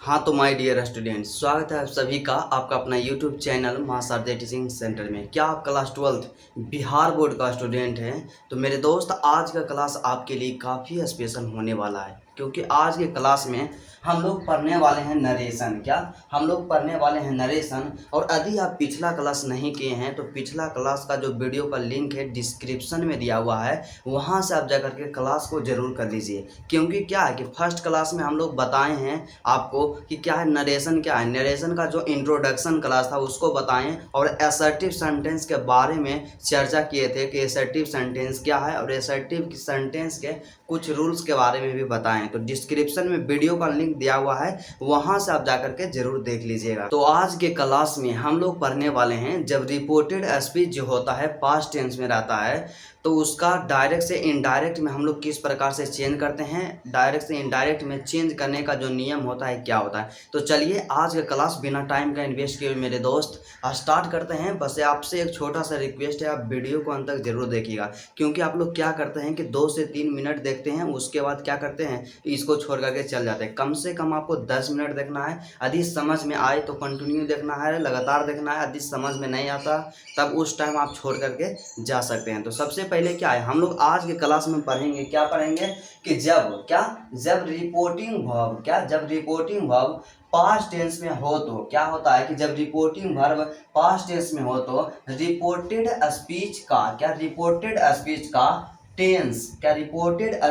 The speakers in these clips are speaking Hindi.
हाँ तो माय डियर स्टूडेंट्स, स्वागत है आप सभी का आपका अपना यूट्यूब चैनल मां शारदा टीचिंग सेंटर में। क्या आप क्लास 12th बिहार बोर्ड का स्टूडेंट हैं? तो मेरे दोस्त, आज का क्लास आपके लिए काफ़ी स्पेशल होने वाला है, क्योंकि आज के क्लास में हम लोग पढ़ने वाले हैं नरेशन। क्या हम लोग पढ़ने वाले हैं नरेशन। और यदि आप पिछला क्लास नहीं किए हैं तो पिछला क्लास का जो वीडियो का लिंक है डिस्क्रिप्शन में दिया हुआ है, वहाँ से आप जाकर के क्लास को ज़रूर कर लीजिए। क्योंकि क्या है कि फर्स्ट क्लास में हम लोग बताए हैं आपको कि क्या है नरेशन, क्या है नरेशन का जो इंट्रोडक्शन क्लास था उसको बताएं, और असर्टिव सेंटेंस के बारे में चर्चा किए थे कि असर्टिव सेंटेंस क्या है और असर्टिव सेंटेंस के कुछ रूल्स के बारे में भी बताएं। तो डिस्क्रिप्शन में वीडियो का लिंक दिया हुआ है, वहां से आप जाकर के जरूर देख लीजिएगा। तो आज के क्लास में हम लोग पढ़ने वाले हैं, जब रिपोर्टेड स्पीच जो होता है पास्ट टेंस में रहता है तो उसका डायरेक्ट से इनडायरेक्ट में हम लोग किस प्रकार से चेंज करते हैं, डायरेक्ट से इनडायरेक्ट में चेंज करने का जो नियम होता है क्या होता है। तो चलिए आज का क्लास बिना टाइम का इन्वेस्ट किए मेरे दोस्त स्टार्ट करते हैं। बस आपसे एक छोटा सा रिक्वेस्ट है, आप वीडियो को अंत तक जरूर देखिएगा, क्योंकि आप लोग क्या करते हैं कि 2 से 3 मिनट देखते हैं, उसके बाद क्या करते हैं इसको छोड़ करके चल जाते हैं। कम से कम आपको 10 मिनट देखना है। यदि समझ में आए तो कंटिन्यू देखना है, लगातार देखना है। यदि समझ में नहीं आता तब उस टाइम आप छोड़ करके जा सकते हैं। तो सबसे पहले क्या है, हम लोग आज के क्लास में पढ़ेंगे, क्या पढ़ेंगे कि जब रिपोर्टिंग वर्ब, जब रिपोर्टिंग वर्ब पास्ट टेंस में हो तो क्या होता है कि जब रिपोर्टिंग वर्ब पास्ट टेंस में हो तो रिपोर्टेड स्पीच का टेंस, रिपोर्टेड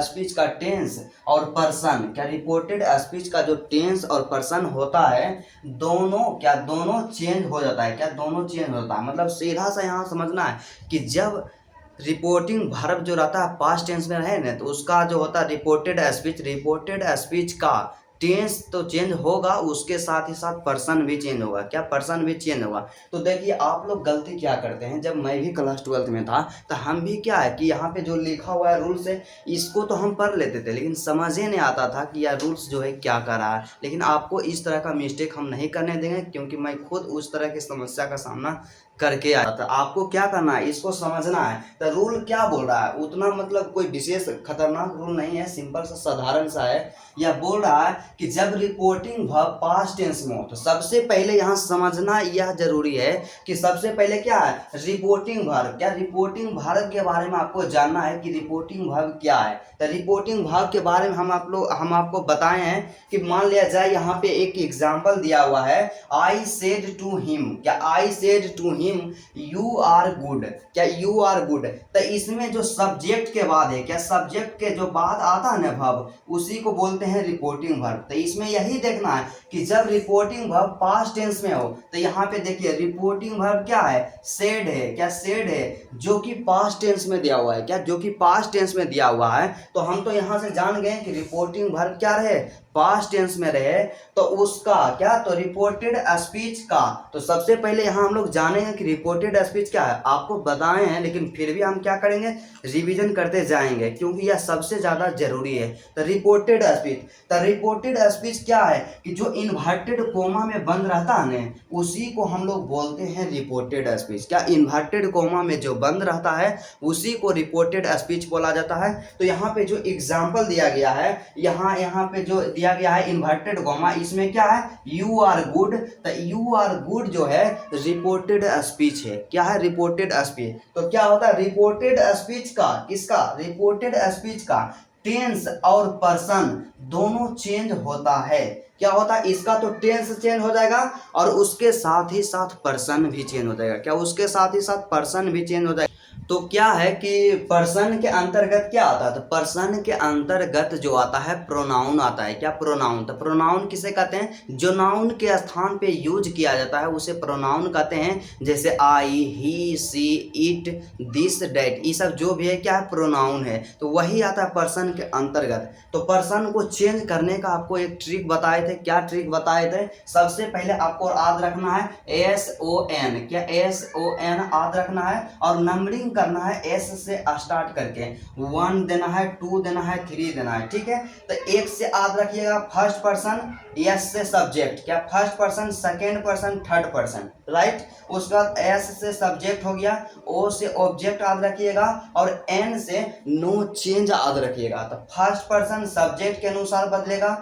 स्पीच का टेंस और पर्सन, रिपोर्टेड स्पीच का जो टेंस और पर्सन होता है दोनों चेंज हो जाता है। दोनों चेंज होता है, मतलब सीधा सा यहाँ समझना है कि जब रिपोर्टिंग वर्ब जो रहता है पास्ट टेंस में रहे ना, तो उसका जो होता है रिपोर्टेड स्पीच का टेंस तो चेंज होगा, उसके साथ ही साथ पर्सन भी चेंज होगा। पर्सन भी चेंज होगा। तो देखिए आप लोग गलती क्या करते हैं, जब मैं भी क्लास 12th में था तो हम भी क्या है कि यहाँ पे जो लिखा हुआ है रूल्स है इसको तो हम पढ़ लेते थे, लेकिन समझ ही नहीं आता था कि यह रूल्स जो है क्या कर रहा है। लेकिन आपको इस तरह का मिस्टेक हम नहीं करने देंगे, क्योंकि मैं खुद उस तरह की समस्या का सामना करके आया था। आपको क्या करना है, इसको समझना है। तो रूल क्या बोल रहा है, उतना मतलब कोई विशेष खतरनाक रूल नहीं है, सिंपल सा साधारण सा है। यह बोल रहा है कि जब रिपोर्टिंग वर्ब पास्ट टेंस में हो तो सबसे पहले यहाँ समझना यह जरूरी है कि सबसे पहले क्या है रिपोर्टिंग वर्ब। रिपोर्टिंग वर्ब के बारे में आपको जानना है कि रिपोर्टिंग वर्ब क्या है। तो रिपोर्टिंग वर्ब के बारे में हम आपको बताए हैं कि मान लिया जाए यहाँ पे एक एग्जाम्पल दिया हुआ है, I said to him. I said to him you are good. You are good. तो इसमें जो सब्जेक्ट के बाद है, सब्जेक्ट के जो बाद आता है ना वर्ब, उसी को बोलते हैं रिपोर्टिंग वर्ब। तो इसमें यही देखना है कि जब रिपोर्टिंग वर्ब पास्ट टेंस में हो तो यहाँ पे देखिए रिपोर्टिंग वर्ब क्या है, सेड है। सेड है जो कि पास्ट टेंस में दिया हुआ है। जो कि पास्ट टेंस में दिया हुआ है, तो हम तो यहाँ से जान गए कि रिपोर्टिंग वर्ब क्या रहे, पास्ट टेंस में रहे। तो उसका तो रिपोर्टेड स्पीच का, तो सबसे पहले यहाँ हम लोग जानेंगे कि रिपोर्टेड स्पीच क्या है। आपको बताए हैं लेकिन फिर भी हम क्या करेंगे, रिवीजन करते जाएंगे, क्योंकि यह सबसे ज्यादा जरूरी है। तो रिपोर्टेड स्पीच क्या है कि जो इन्वर्टेड कोमा में बंद रहता है ना, उसी को हम लोग बोलते हैं रिपोर्टेड स्पीच। इन्वर्टेड कोमा में जो बंद रहता है उसी को रिपोर्टेड स्पीच बोला जाता है। तो यहाँ पे जो एग्जाम्पल दिया गया है, यहाँ पे जो दिया गया है इन्वर्टेड कोमा, इसमें क्या है यू आर गुड। तो यू आर गुड जो है रिपोर्टेड स्पीच है। क्या है रिपोर्टेड स्पीच। तो क्या होता है रिपोर्टेड स्पीच का, किसका, रिपोर्टेड स्पीच का टेंस और पर्सन दोनों चेंज होता है। क्या होता है इसका, तो टेंस चेंज हो जाएगा और उसके साथ ही साथ पर्सन भी चेंज हो जाएगा। उसके साथ ही साथ पर्सन भी चेंज हो जाएगा। तो क्या है कि पर्सन के अंतर्गत क्या आता है, तो पर्सन के अंतर्गत जो आता है प्रोनाउन आता है। प्रोनाउन। तो प्रोनाउन किसे कहते हैं, जो नाउन के स्थान पे यूज किया जाता है उसे प्रोनाउन कहते हैं। जैसे आई, ही, सी, इट, दिस, डैट, ये सब जो भी है क्या है प्रोनाउन है। तो वही आता है पर्सन के अंतर्गत। तो पर्सन को चेंज करने का आपको एक ट्रिक बताए थे। क्या ट्रिक बताए थे, सबसे पहले आपको याद रखना है SON। SON याद रखना है और नंबरिंग करना है S से स्टार्ट करके। 1 देना है, 2 देना है, 3 देना है। ठीक है, तो एक से याद रखिएगा फर्स्ट पर्सन, S से subject, first person, second person, third person, right. उसका S से सब्जेक्ट हो गया, O से ऑब्जेक्ट याद रखिएगा और N से नो चेंज याद रखिएगा। तो फर्स्ट पर्सन सब्जेक्ट के अनुसार बदलेगा,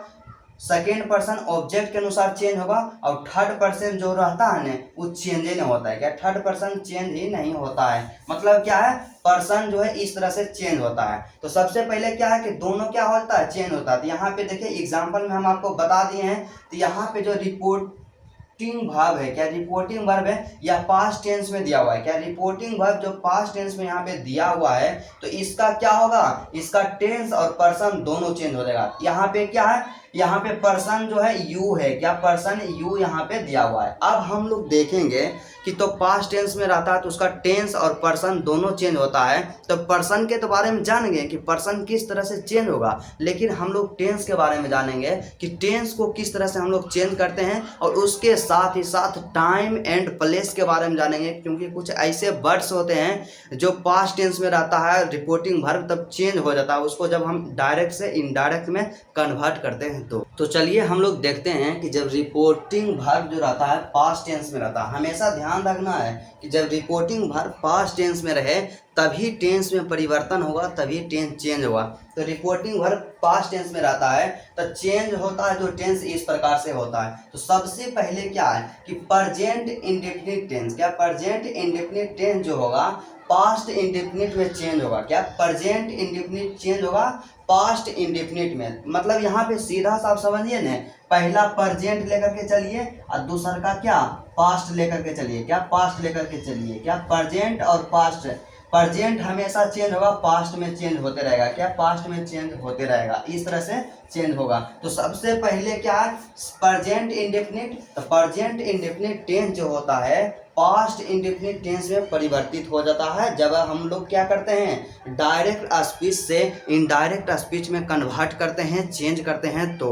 सेकेंड पर्सन ऑब्जेक्ट के अनुसार चेंज होगा, और थर्ड पर्सन जो रहता है ना वो चेंज ही नहीं होता है। क्या थर्ड पर्सन चेंज ही नहीं होता है, मतलब क्या है, पर्सन जो है इस तरह से चेंज होता है। तो सबसे पहले क्या है कि दोनों क्या होता है, चेंज होता है। तो यहाँ पे देखिए एग्जाम्पल में हम आपको बता दिए हैं। तो यहाँ पे जो रिपोर्टिंग वर्ब है, क्या रिपोर्टिंग वर्ब है या पास्ट टेंस में दिया हुआ है, क्या रिपोर्टिंग वर्ब जो पास्ट टेंस में यहाँ पे दिया हुआ है, तो इसका क्या होगा, इसका टेंस और पर्सन दोनों चेंज हो जाएगा। यहाँ पे क्या है, यहाँ पे पर्सन जो है यू है, क्या पर्सन यू यहाँ पे दिया हुआ है। अब हम लोग देखेंगे कि तो पास्ट टेंस में रहता है तो उसका टेंस और पर्सन दोनों चेंज होता है। तो पर्सन के तो बारे में जान गए कि पर्सन किस तरह से चेंज होगा, लेकिन हम लोग टेंस के बारे में जानेंगे कि टेंस को किस तरह से हम लोग चेंज करते हैं, और उसके साथ ही साथ टाइम एंड प्लेस के बारे में जानेंगे। क्योंकि कुछ ऐसे वर्ड्स होते हैं जो पास्ट टेंस में रहता है रिपोर्टिंग वर्ब तब चेंज हो जाता है, उसको जब हम डायरेक्ट से इनडायरेक्ट में कन्वर्ट करते हैं। तो चलिए हम लोग देखते हैं कि जब रिपोर्टिंग वर्ब जो रहता है पास्ट टेंस में रहता है, हमेशा ध्यान रखना है कि जब रिपोर्टिंग वर्ब पास्ट टेंस में रहे तभी टेंस में परिवर्तन होगा, तभी टेंस चेंज होगा। तो रिपोर्टिंग वर्ब पास्ट टेंस में रहता है तो चेंज होता है जो टेंस इस प्रकार से होता है। तो सबसे पहले क्या है कि प्रेजेंट इंडेफिनिट टेंस, क्या प्रेजेंट इंडेफिनिट टेंस जो होगा पास्ट इंडेफिनिट में चेंज होगा। क्या प्रेजेंट इंडेफिनिट चेंज होगा पास्ट इंडेफिनिट में, मतलब यहाँ पे सीधा सा आप समझिए ना, पहला प्रेजेंट लेकर के चलिए और दूसरा का क्या पास्ट लेकर के चलिए, क्या पास्ट लेकर के चलिए, क्या प्रेजेंट और पास्ट। प्रेजेंट हमेशा चेंज होगा, पास्ट में चेंज होते रहेगा, क्या पास्ट में चेंज होते रहेगा, इस तरह से चेंज होगा। तो सबसे पहले क्या है प्रेजेंट इंडेफिनिट, तो प्रेजेंट इंडेफिनिट टेंस जो होता है पास्ट इंडेफिनिट टेंस में परिवर्तित हो जाता है जब हम लोग क्या करते हैं डायरेक्ट स्पीच से इनडायरेक्ट स्पीच में कन्वर्ट करते हैं, चेंज करते हैं। तो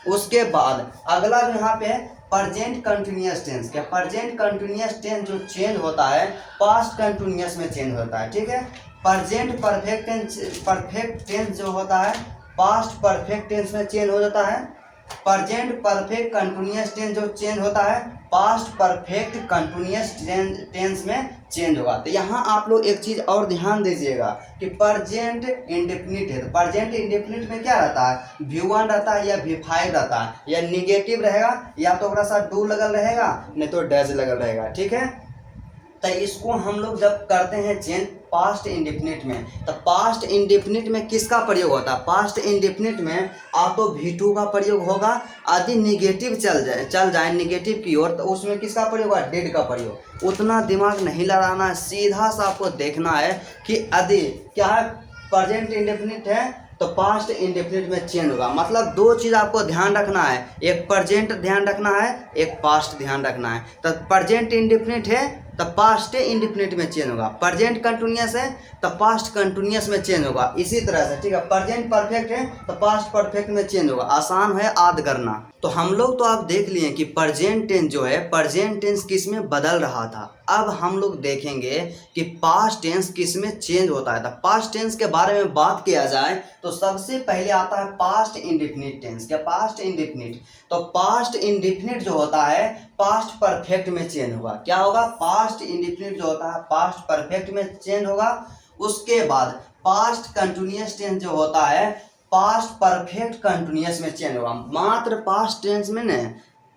उसके बाद अगला जो यहाँ पे है प्रेजेंट कंटिन्यूअस टेंस, क्या प्रेजेंट कंटिन्यूअस टेंस जो चेंज होता है पास्ट कंटिन्यूअस में चेंज होता है, ठीक है। प्रेजेंट परफेक्ट टेंस जो होता है पास्ट परफेक्ट टेंस में चेंज हो जाता है। प्रेजेंट परफेक्ट कंटिन्यूअस टेंस जो चेंज होता है पास्ट परफेक्ट कंटिन्यूअस टेंस में चेंज होगा। तो यहाँ आप लोग एक चीज़ और ध्यान दीजिएगा कि प्रेजेंट इंडेफिनिट है, तो प्रेजेंट इंडेफिनिट में क्या रहता है V1 रहता है या V5 रहता है, या निगेटिव रहेगा या तो ओकरा साथ डू लगल रहेगा नहीं तो डैश लगल रहेगा, ठीक है। तो इसको हम लोग जब करते हैं चेंज पास्ट इंडेफिनिट में, तो पास्ट इंडेफिनिट में किसका प्रयोग होता है, पास्ट इंडेफिनिट में आ तो V2 का प्रयोग होगा, यदि निगेटिव चल जाए निगेटिव की ओर तो उसमें किसका प्रयोग होगा डिड का प्रयोग। उतना दिमाग नहीं लड़ाना है, सीधा सा आपको देखना है कि यदि क्या है प्रेजेंट इंडेफिनिट है तो पास्ट इंडेफिनिट में चेंज होगा। मतलब दो चीज़ आपको ध्यान रखना है, एक प्रेजेंट ध्यान रखना है, एक पास्ट ध्यान रखना है। तो प्रेजेंट इंडेफिनिट है तो पास्ट इंडेफिनिट में चेंज होगा, प्रेजेंट कंटिन्यूअस है तो पास्ट कंटिन्यूअस में चेंज होगा, इसी तरह से, ठीक है। प्रेजेंट परफेक्ट है तो पास्ट परफेक्ट में चेंज होगा, आसान है याद करना। तो हम लोग तो आप देख लिए कि प्रेजेंट टेंस जो है प्रेजेंट टेंस किस में बदल रहा था। अब हम लोग देखेंगे कि पास्ट टेंस किस में चेंज होता है। तो पास्ट टेंस के बारे में बात किया जाए तो सबसे पहले आता है पास्ट इंडेफिनिट टेंस, क्या पास्ट इंडेफिनिट। तो पास्ट इंडेफिनिट जो होता है पास्ट परफेक्ट में चेंज होगा, क्या होगा पास्ट इंडेफिनिट जो होता है पास्ट परफेक्ट में चेंज होगा। उसके बाद पास्ट कंटिन्यूअस टेंस जो होता है पास्ट परफेक्ट कंटिन्यूअस में चेंज होगा। मात्र पास्ट टेंस में न,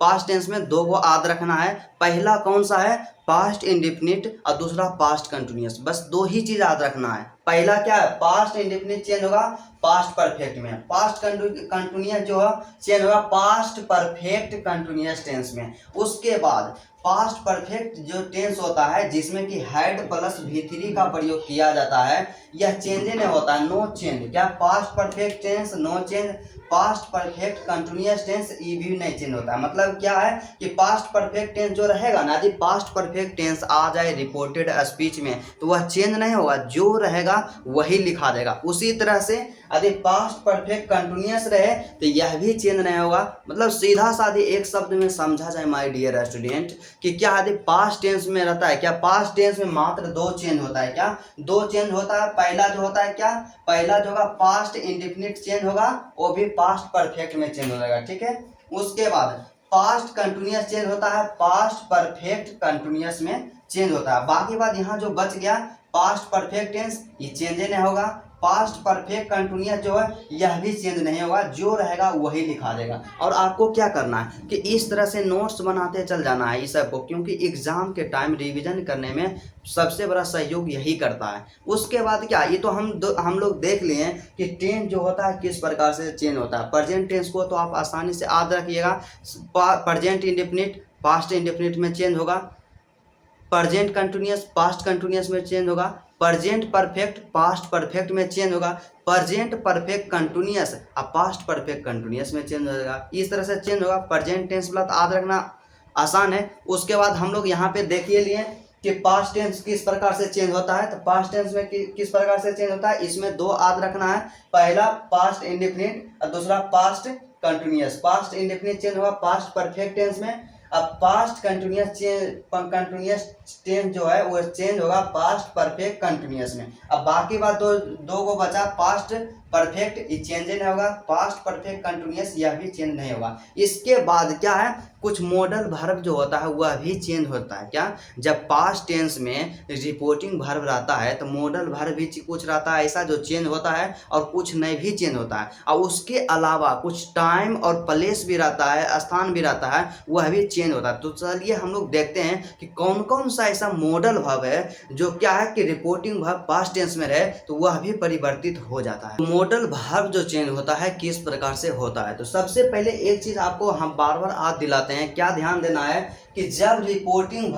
पास्ट टेंस में दो को याद रखना है, पहला कौन सा है पास्ट इंडेफिनिट और दूसरा पास्ट कंटिन्यूअस, बस दो ही चीज याद रखना है। पहला क्या है पास्ट इंडेफिनिट चेंज होगा पास्ट परफेक्ट में, पास्ट कंटिन्यूअस जो है चेंज होगा पास्ट परफेक्ट कंटिन्यूअस टेंस में। उसके बाद पास्ट परफेक्ट जो टेंस होता है जिसमें कि हैड प्लस V3 का प्रयोग किया जाता है, यह चेंज नहीं होता, नो चेंज। क्या past perfect tense no change, past perfect continuous tense ये भी नहीं चेंज होता है। मतलब क्या है कि पास्ट परफेक्ट टेंस जो रहेगा ना, यदि पास्ट परफेक्ट टेंस आ जाए रिपोर्टेड स्पीच में तो वह चेंज नहीं होगा, जो रहेगा वही लिखा देगा। उसी तरह से यदि पास्ट परफेक्ट कंटिन्यूअस रहे तो यह भी चेंज नहीं होगा। मतलब सीधा साधी एक शब्द में समझा जाए माय डियर स्टूडेंट कि क्या यदि पास्ट टेंस में रहता है, क्या पास्ट टेंस में मात्र दो चेंज होता है, क्या दो चेंज होता है। पहला जो होता है क्या, पहला जो होगा पास्ट इंडेफिनिट चेंज होगा, वो भी पास्ट परफेक्ट में चेंज हो जाएगा, ठीक है। उसके बाद पास्ट कंटिन्यूअस चेंज होता है, पास्ट परफेक्ट कंटिन्यूअस में चेंज होता है। बाकी बात यहाँ जो बच गया पास्ट परफेक्ट टेंस ये चेंज नहीं होगा, पास्ट परफेक्ट कंटिन्यूअस जो है यह भी चेंज नहीं होगा, जो रहेगा वही लिखा देगा। और आपको क्या करना है कि इस तरह से नोट्स बनाते चल जाना है इस सबको, क्योंकि एग्जाम के टाइम रिवीजन करने में सबसे बड़ा सहयोग यही करता है। उसके बाद क्या, ये तो हम लोग देख लिए कि टेंस जो होता है किस प्रकार से चेंज होता है। प्रेजेंट टेंस को तो आप आसानी से याद रखिएगा, प्रेजेंट इंडेफिनिट पास्ट इंडेफिनिट में चेंज होगा, प्रेजेंट कंटिन्यूअस पास्ट कंटिन्यूअस में चेंज होगा, प्रेजेंट परफेक्ट पास्ट परफेक्ट में चेंज होगा, प्रेजेंट परफेक्ट कंटिन्यूअस अब पास्ट परफेक्ट कंटिन्यूअस में चेंज होगा। इस तरह से चेंज होगा। प्रेजेंट टेंस वाला तो याद रखना आसान है। उसके बाद हम लोग यहाँ पे देखिए लिए कि पास्ट टेंस किस प्रकार से चेंज होता है। तो पास्ट टेंस में किस प्रकार से चेंज होता है, इसमें दो याद रखना है। पहला पास्ट इंडेफिनिट और दूसरा past continuous. Past indefinite change होगा पास्ट परफेक्ट टेंस में, अब पास्ट कंटिन्यूअस टेंस जो है वो चेंज होगा पास्ट परफेक्ट कंटिन्यूअस में। अब बाकी बात दो को बचा, पास्ट परफेक्ट ये चेंज नहीं होगा, पास्ट परफेक्ट कंटिन्यूअस यह भी चेंज नहीं होगा। इसके बाद क्या है, कुछ मॉडल वर्ब जो होता है वह भी चेंज होता है। क्या, जब पास्ट टेंस में रिपोर्टिंग वर्ब रहता है तो मॉडल वर्ब भी कुछ रहता है ऐसा जो चेंज होता है, और कुछ नहीं भी चेंज होता है। और उसके अलावा कुछ टाइम और प्लेस भी रहता है, स्थान भी रहता है, वह भी चेंज होता है। तो चलिए हम लोग देखते हैं कि कौन कौन सा ऐसा मॉडल वर्ब है जो क्या है कि रिपोर्टिंग वर्ब पास्ट टेंस में रहे तो वह भी परिवर्तित हो जाता है। मॉडल वर्ब जो चेंज होता है किस प्रकार से होता है, तो सबसे पहले एक चीज आपको हम बार बार याद दिलाते हैं, क्या ध्यान देना है कि जब रिपोर्टिंग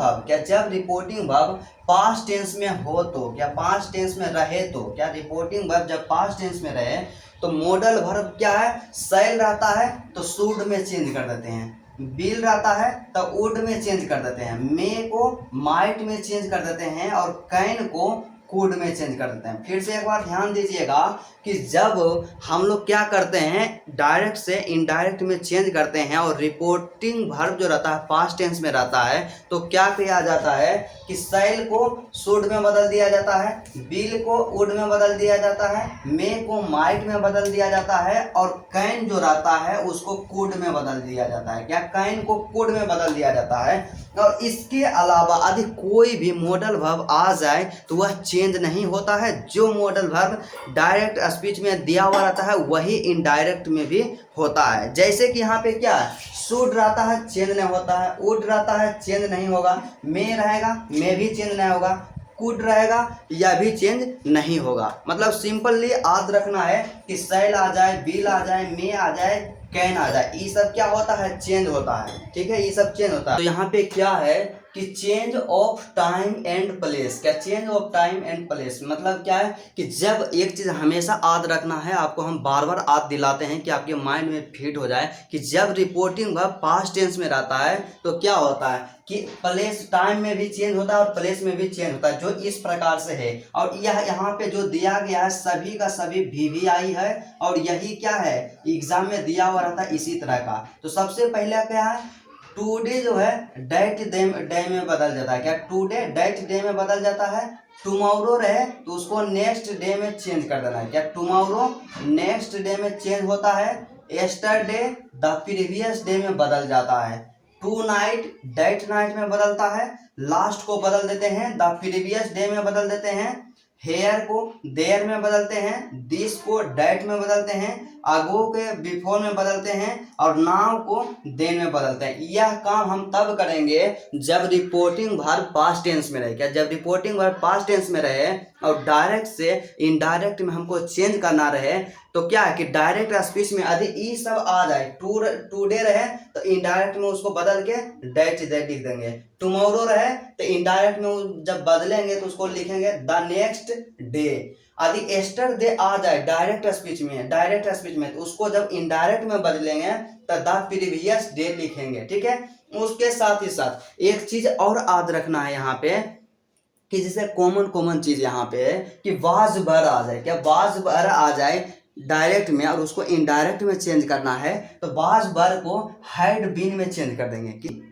वर्ब पास्ट टेंस में हो तो, क्या पास्ट टेंस में रहे तो, क्या रिपोर्टिंग वर्ब जब पास्ट टेंस में रहे तो मॉडल वर्ब क्या है, शैल रहता है तो शुड में चेंज कर देते हैं, बिल रहता है तो वुड में चेंज कर देते हैं, मे को माइट में चेंज कर देते हैं, और कैन को कुड में चेंज कर देते हैं। फिर से एक बार ध्यान दीजिएगा कि जब हम लोग क्या करते हैं डायरेक्ट से इनडायरेक्ट में चेंज करते हैं और रिपोर्टिंग वर्ब जो रहता है पास्ट टेंस में रहता है तो क्या किया जाता है कि शैल को शुड में बदल दिया जाता है, बिल को वुड में बदल दिया जाता है, मे को माइट में बदल दिया जाता है, और कैन जो रहता है उसको कुड में बदल दिया जाता है। क्या, कैन को कुड में बदल दिया जाता है। और इसके अलावा यदि कोई भी मॉडल वर्ब आ जाए तो वह चेंज नहीं होता है। जो मॉडल वर्ब डायरेक्ट स्पीच में दिया हुआ रहता है वही इनडायरेक्ट में भी होता है। जैसे कि यहाँ पे क्या है, शुड रहता है चेंज नहीं होता है, वुड रहता है चेंज नहीं होगा, मे रहेगा मे भी चेंज नहीं होगा, कुड रहेगा यह भी चेंज नहीं होगा। मतलब सिंपली याद रखना है कि शैल आ जाए, बिल आ जाए, मे आ जाए, कैन आ जाए, ये सब क्या होता है, चेंज होता है। ठीक है, ये सब चेंज होता है। तो यहाँ पे क्या है कि change of time and place. क्या, change of time and place मतलब क्या है कि जब एक चीज हमेशा याद रखना है, आपको हम बार बार याद दिलाते हैं कि आपके माइंड में फिट हो जाए कि जब रिपोर्टिंग वर्ब पास्ट टेंस में रहता है तो क्या होता है कि प्लेस टाइम में भी चेंज होता है और प्लेस में भी चेंज होता है, जो इस प्रकार से है। और यह यहाँ पे जो दिया गया है सभी का सभी VVI है, और यही क्या है एग्जाम में दिया हुआ रहता है इसी तरह का। तो सबसे पहले क्या है, टुडे जो है डेट डे में बदल जाता है। क्या, टुडे डेट डे में बदल जाता है। टुमारो रहे तो उसको नेक्स्ट डे में चेंज कर देना है। क्या, टुमारो नेक्स्ट डे में चेंज होता है। यस्टरडे द प्रीवियस डे में बदल जाता है। टू नाइट डेट नाइट में बदलता है। लास्ट को बदल देते हैं, द प्रीवियस डे में बदल देते हैं। हेयर को देयर में बदलते हैं। दिस को डेट में बदलते हैं। अगो के बिफोर में बदलते हैं, और नाउ को देन में बदलते हैं। यह काम हम तब करेंगे जब रिपोर्टिंग वर्ब पास्ट टेंस में रहे। क्या, जब रिपोर्टिंग वर्ब पास्ट टेंस में रहे और डायरेक्ट से इनडायरेक्ट में हमको चेंज करना रहे तो क्या है कि डायरेक्ट स्पीच में यदि ई सब आ जाए, टुडे रहे तो इनडायरेक्ट में उसको बदल के डेट लिख देंगे। टुमारो रहे तो इनडायरेक्ट में जब बदलेंगे तो उसको लिखेंगे द नेक्स्ट डे। यदि यस्टरडे आ जाए डायरेक्ट स्पीच में तो उसको जब इनडायरेक्ट में बदलेंगे तो द प्रीवियस डे लिखेंगे। ठीक है, उसके साथ ही साथ एक चीज और याद रखना है यहाँ पे कि जैसे कॉमन चीज यहाँ पे है कि वाज वर आ जाए। क्या, वाज वर आ जाए डायरेक्ट में और उसको इनडायरेक्ट में चेंज करना है तो वाज वर को हैड बीन में चेंज कर देंगे। कि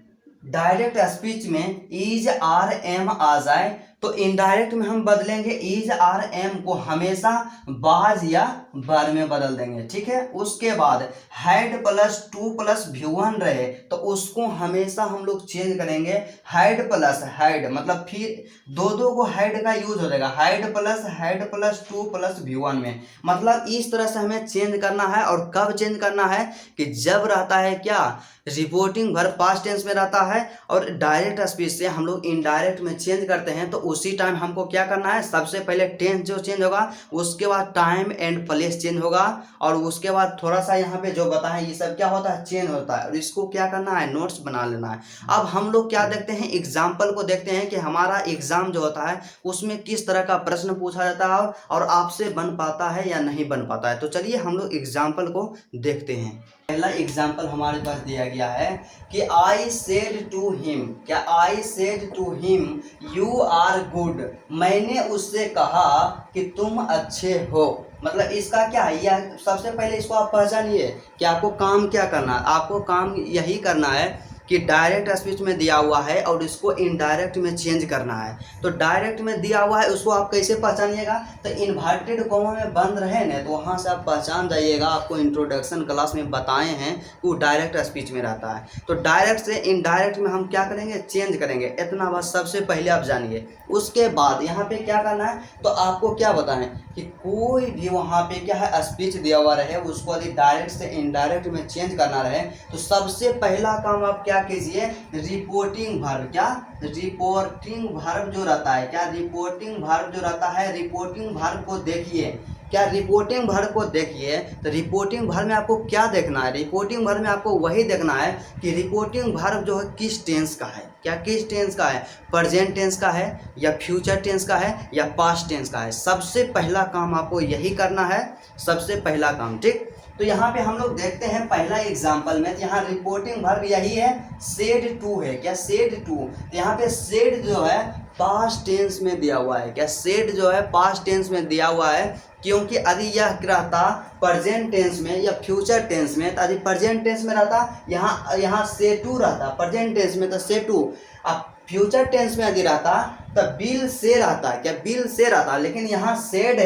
डायरेक्ट स्पीच में इज आर एम आ जाए तो इनडायरेक्ट में हम बदलेंगे इज आर एम को हमेशा बाज या बर में बदल देंगे, ठीक है। उसके बाद had plus two plus V1 रहे तो उसको हमेशा हम लोग चेंज करेंगे हैड प्लस हैड, मतलब फिर दो को हैड का यूज हो जाएगा, had plus two plus V1 में, मतलब इस तरह से हमें चेंज करना है। और कब चेंज करना है कि जब रहता है क्या, रिपोर्टिंग वर्ब पास्ट टेंस में रहता है और डायरेक्ट स्पीच से हम लोग इनडायरेक्ट में चेंज करते हैं, तो उसी टाइम हमको क्या करना है, सबसे पहले टेंस जो चेंज होगा, उसके बाद टाइम एंड प्लेस चेंज होगा, और उसके बाद थोड़ा सा यहाँ पे जो बताएं ये सब क्या होता है, चेंज होता है। और इसको क्या करना है, नोट्स बना लेना है। अब हम लोग क्या देखते हैं, एग्जाम्पल को देखते हैं कि हमारा एग्जाम जो होता है उसमें किस तरह का प्रश्न पूछा जाता है और आपसे बन पाता है या नहीं बन पाता है। तो चलिए हम लोग एग्जाम्पल को देखते हैं। पहला एग्जाम्पल हमारे पास दिया गया है कि आई सेड टू हिम, क्या I said to him you are good, मैंने उससे कहा कि तुम अच्छे हो। मतलब इसका क्या है, यह सबसे पहले इसको आप पहचानिए कि आपको काम क्या करना है। आपको काम यही करना है कि डायरेक्ट स्पीच में दिया हुआ है और इसको इनडायरेक्ट में चेंज करना है। तो डायरेक्ट में दिया हुआ है उसको आप कैसे पहचानिएगा, तो इन्वर्टेड कॉमा में बंद रहे ना तो वहाँ से आप पहचान जाइएगा। आपको इंट्रोडक्शन क्लास में बताए हैं कि वो डायरेक्ट स्पीच में रहता है। तो डायरेक्ट से इनडायरेक्ट में हम क्या करेंगे, चेंज करेंगे। इतना बात सबसे पहले आप जानिए। उसके बाद यहाँ पे क्या करना है, तो आपको क्या बताएं कि कोई भी वहाँ पे क्या है स्पीच दिया हुआ रहे उसको यदि डायरेक्ट से इनडायरेक्ट में चेंज करना रहे तो सबसे पहला काम आप क्या कीजिए, रिपोर्टिंग वर्ब, क्या रिपोर्टिंग वर्ब जो रहता है, क्या रिपोर्टिंग वर्ब जो रहता है, रिपोर्टिंग वर्ब को देखिए। क्या रिपोर्टिंग वर्ब को देखिए, तो रिपोर्टिंग वर्ब में आपको क्या देखना है, रिपोर्टिंग वर्ब में आपको वही देखना है कि रिपोर्टिंग वर्ब जो है किस टेंस का है, क्या किस टेंस का है, प्रेजेंट टेंस का है या फ्यूचर टेंस का है या पास्ट टेंस का है। सबसे पहला काम आपको यही करना है, सबसे पहला काम, ठीक। तो यहाँ पे हम लोग देखते हैं पहला एग्जाम्पल में, यहाँ रिपोर्टिंग वर्ब यही है, सेड टू है, क्या सेड टू। तो यहाँ पे सेड जो है पास्ट टेंस में दिया हुआ है, क्या सेड जो है पास्ट टेंस में दिया हुआ है, क्योंकि यदि यह रहता प्रेजेंट टेंस में या फ्यूचर टेंस में, तो यदि प्रेजेंट टेंस में रहता यहाँ से टू रहता, प्रेजेंट टेंस में तो से टू, अब फ्यूचर टेंस में यदि रहता तो बिल से रहता, क्या बिल से रहता, लेकिन यहाँ सेड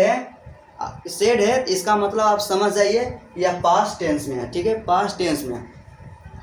है, इसका मतलब आप समझ जाइए यह पास्ट टेंस में है, ठीक है, पास्ट टेंस में।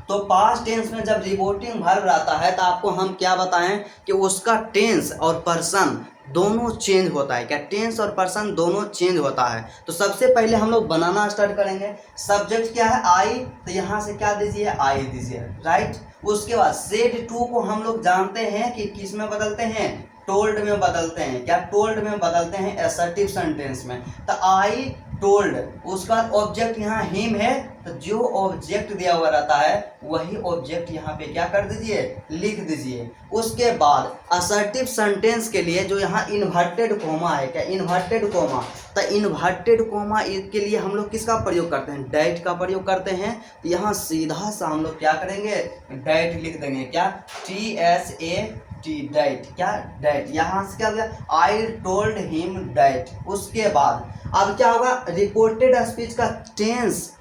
तो पास्ट टेंस में जब रिपोर्टिंग वर्ब रहता है तो आपको हम क्या बताएं कि उसका टेंस और पर्सन दोनों चेंज होता है, क्या टेंस और पर्सन दोनों चेंज होता है। तो सबसे पहले हम लोग बनाना स्टार्ट करेंगे। सब्जेक्ट क्या है, आई, तो यहाँ से क्या दीजिए, आई दीजिए, राइट। उसके बाद सेड टू को हम लोग जानते हैं कि किस में बदलते हैं, टोल्ड में बदलते हैं, क्या टोल्ड में बदलते हैं असर्टिव सेंटेंस में। तो आई टोल्ड, उसका ऑब्जेक्ट यहाँ हिम है, तो जो ऑब्जेक्ट दिया हुआ रहता है वही ऑब्जेक्ट यहाँ पे क्या कर दीजिए, लिख दीजिए। उसके बाद असर्टिव सेंटेंस के लिए जो यहाँ इन्वर्टेड कॉमा है, क्या इन्वर्टेड कॉमा, तो इन्वर्टेड कॉमा के लिए हम लोग किसका प्रयोग करते हैं, डैट का प्रयोग करते हैं। तो यहाँ सीधा सा हम लोग क्या करेंगे, डैट लिख देंगे, क्या TSAT, डैट, क्या डैट। यहाँ से क्या हो गया, आई टोल्ड हिम डैट। उसके बाद अब क्या होगा, रिपोर्टेड स्पीच का टेंस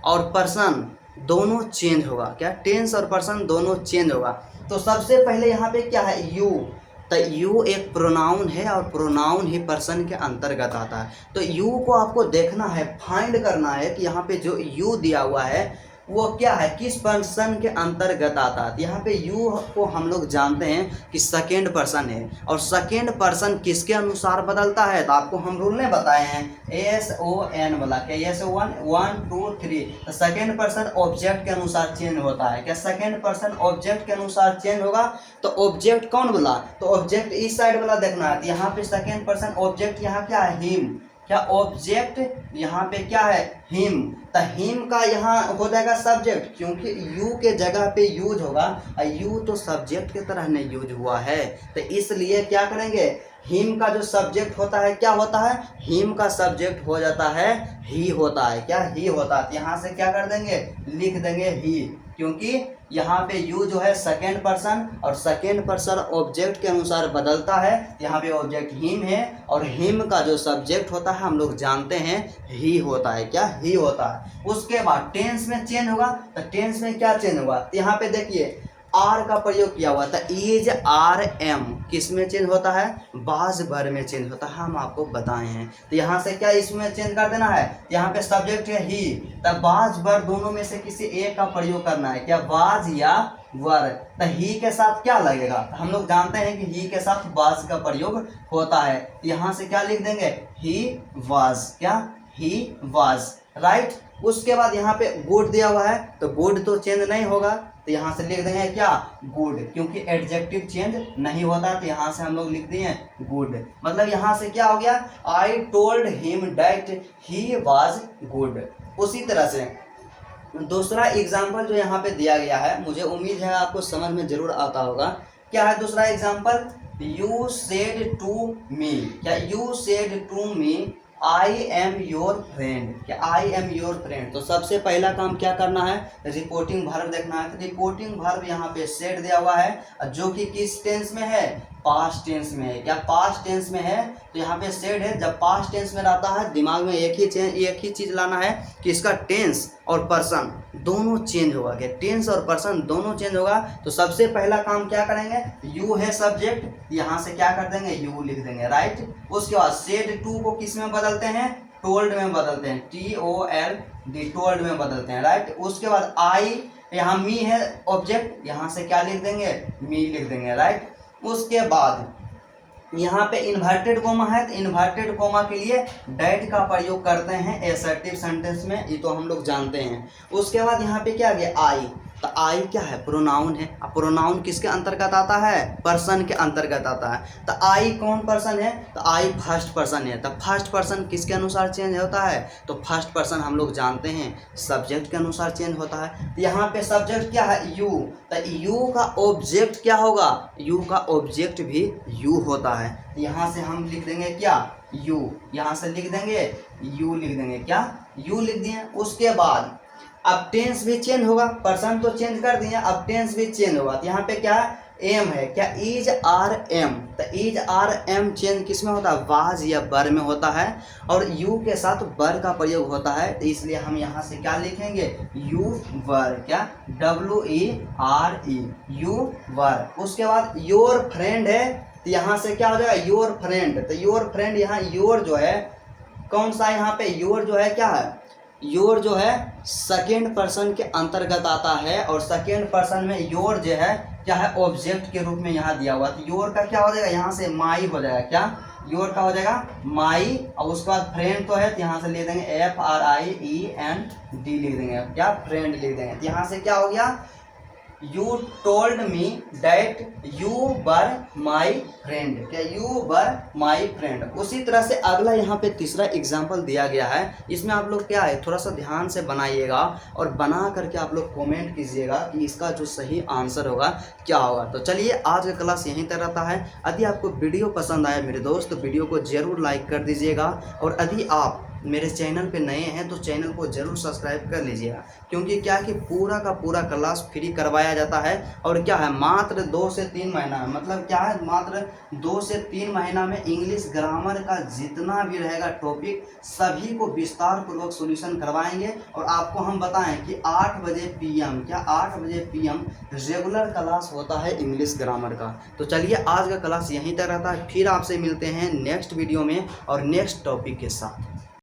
और पर्सन दोनों चेंज होगा, क्या टेंस और पर्सन दोनों चेंज होगा। तो सबसे पहले यहाँ पे क्या है, यू, तो यू एक प्रोनाउन है और प्रोनाउन ही पर्सन के अंतर्गत आता है। तो यू को आपको देखना है, फाइंड करना है कि यहाँ पे जो यू दिया हुआ है वो क्या है, किस पर्सन के अंतर्गत आता है। यहाँ पे यू को हम लोग जानते हैं कि सेकेंड पर्सन है, और सेकेंड पर्सन किसके अनुसार बदलता है, तो आपको हम रूल ने बताए हैं SON वाला, क्या SON 1 2 3। तो सेकेंड पर्सन ऑब्जेक्ट के अनुसार चेंज होता है, क्या सेकेंड पर्सन ऑब्जेक्ट के अनुसार चेंज होगा। तो ऑब्जेक्ट कौन बोला, तो ऑब्जेक्ट इस साइड वाला देखना है। यहाँ पे सेकेंड पर्सन ऑब्जेक्ट यहाँ क्या है, हिम, क्या ऑब्जेक्ट यहाँ पे क्या है, हिम। तो हिम का यहाँ हो जाएगा सब्जेक्ट, क्योंकि यू के जगह पे यूज होगा, और यू तो सब्जेक्ट की तरह नहीं यूज हुआ है। तो इसलिए क्या करेंगे, हिम का जो सब्जेक्ट होता है क्या होता है, हिम का सब्जेक्ट हो जाता है ही होता है, क्या ही होता है। यहाँ से क्या कर देंगे, लिख देंगे ही, क्योंकि यहाँ पे यू जो है सेकेंड पर्सन और सेकेंड पर्सन ऑब्जेक्ट के अनुसार बदलता है। यहाँ पे ऑब्जेक्ट हिम है और हिम का जो सब्जेक्ट होता है हम लोग जानते हैं ही होता है, क्या ही होता है। उसके बाद टेंस में चेंज होगा, तो टेंस में क्या चेंज होगा, यहाँ पे देखिए आर का प्रयोग किया हुआ था। इज आर एम किस में चेंज होता है? बाज भर में चेंज होता है, हम आपको बताए हैं। तो यहाँ से क्या इसमें चेंज कर देना है, यहाँ पे सब्जेक्ट है ही, तब बाज भर दोनों में से किसी एक का प्रयोग करना है, क्या बाज या वर। तो ही के साथ क्या लगेगा, हम लोग जानते हैं कि ही के साथ बाज का प्रयोग होता है। यहाँ से क्या लिख देंगे, ही वाज, क्या ही वाज, राइट। उसके बाद यहाँ पे गुड दिया हुआ है, तो गुड तो चेंज नहीं होगा, तो यहाँ से लिख देंगे क्या, गुड, क्योंकि एडजेक्टिव चेंज नहीं होता, तो यहाँ से हम लोग लिख दिए गुड। मतलब यहाँ से क्या हो गया, I told him that he was good. उसी तरह से दूसरा एग्जाम्पल जो यहाँ पे दिया गया है, मुझे उम्मीद है आपको समझ में जरूर आता होगा। क्या है दूसरा example, you said to me, क्या you said to me I am your friend, क्या आई एम योर फ्रेंड। तो सबसे पहला काम क्या करना है, रिपोर्टिंग वर्ब देखना है। तो रिपोर्टिंग वर्ब यहाँ पे सेड दिया हुआ है, जो कि किस टेंस में है, पास्ट टेंस में है, क्या पास्ट टेंस में है। तो यहाँ पे सेड है, जब पास्ट टेंस में रहता है दिमाग में एक ही चीज लाना है कि इसका टेंस और पर्सन दोनों चेंज होगा, क्या टेंस और पर्सन दोनों चेंज होगा। तो सबसे पहला काम क्या करेंगे, यू है सब्जेक्ट, यहाँ से क्या कर देंगे, यू लिख देंगे, राइट। उसके बाद सेड टू को किस में बदलते हैं, टोल्ड में बदलते हैं, TOLD, टोल्ड में बदलते हैं, राइट। उसके बाद आई, यहाँ मी है ऑब्जेक्ट, यहाँ से क्या लिख देंगे, मी लिख देंगे, राइट। उसके बाद यहाँ पे इन्वर्टेड कोमा है, तो इन्वर्टेड कोमा के लिए डैट का प्रयोग करते हैं एसर्टिव सेंटेंस में, ये तो हम लोग जानते हैं। उसके बाद यहाँ पे क्या आ गया, आई, तो आई क्या है, प्रोनाउन है। अब प्रोनाउन किसके अंतर्गत आता है, पर्सन के अंतर्गत आता है। तो आई कौन पर्सन है, तो आई फर्स्ट पर्सन है। तो फर्स्ट पर्सन किसके अनुसार चेंज होता है, तो फर्स्ट पर्सन हम लोग जानते हैं सब्जेक्ट के अनुसार चेंज होता है। तो यहाँ पे सब्जेक्ट क्या है, यू, तो यू का ऑब्जेक्ट क्या होगा, यू का ऑब्जेक्ट भी यू होता है। तो यहाँ से हम लिख देंगे क्या, यू, यहाँ से लिख देंगे यू लिख देंगे, क्या यू लिख दिए। उसके बाद अब टेंस भी चेंज होगा, पर्सन तो चेंज कर दिए, अब टेंस भी चेंज होगा। तो यहाँ पे क्या एम है, क्या इज आर एम, तो इज आर एम चेंज किस में होता है, वाज या बर में होता है, और यू के साथ बर का प्रयोग होता है। तो इसलिए हम यहाँ से क्या लिखेंगे, यू वर, क्या WERE, यू वर। उसके बाद योर फ्रेंड है, तो यहाँ से क्या हो जाएगा, योर फ्रेंड। तो योर फ्रेंड, यहाँ योर जो है कौन सा, यहाँ पे योर जो है क्या है, योर जो है सेकेंड पर्सन के अंतर्गत आता है, और सेकेंड पर्सन में योर जो है क्या है, ऑब्जेक्ट के रूप में यहाँ दिया हुआ। तो योर का क्या हो जाएगा, यहाँ से माई हो जाएगा, क्या योर का हो जाएगा माई। और उसके बाद फ्रेंड तो है, तो यहाँ से ले देंगे FRIEND लिख देंगे, क्या फ्रेंड लिख देंगे। तो यहाँ से क्या हो गया, you told me that you were my friend, क्या यू वर माई फ्रेंड। उसी तरह से अगला यहाँ पे तीसरा एग्जाम्पल दिया गया है, इसमें आप लोग क्या है थोड़ा सा ध्यान से बनाइएगा, और बना करके आप लोग कमेंट कीजिएगा कि इसका जो सही आंसर होगा क्या होगा। तो चलिए आज का क्लास यहीं तक रहता है। यदि आपको वीडियो पसंद आया मेरे दोस्त, तो वीडियो को जरूर लाइक कर दीजिएगा, और यदि आप मेरे चैनल पे नए हैं तो चैनल को जरूर सब्सक्राइब कर लीजिएगा, क्योंकि क्या कि पूरा का पूरा क्लास फ्री करवाया जाता है। और क्या है, मात्र 2 से 3 महीना में, मतलब क्या है, मात्र 2 से 3 महीना में इंग्लिश ग्रामर का जितना भी रहेगा टॉपिक सभी को विस्तार पूर्वक सॉल्यूशन करवाएंगे। और आपको हम बताएं कि 8 बजे PM, क्या 8 बजे PM रेगुलर क्लास होता है इंग्लिश ग्रामर का। तो चलिए आज का क्लास यहीं तक रहता है, फिर आपसे मिलते हैं नेक्स्ट वीडियो में और नेक्स्ट टॉपिक के साथ।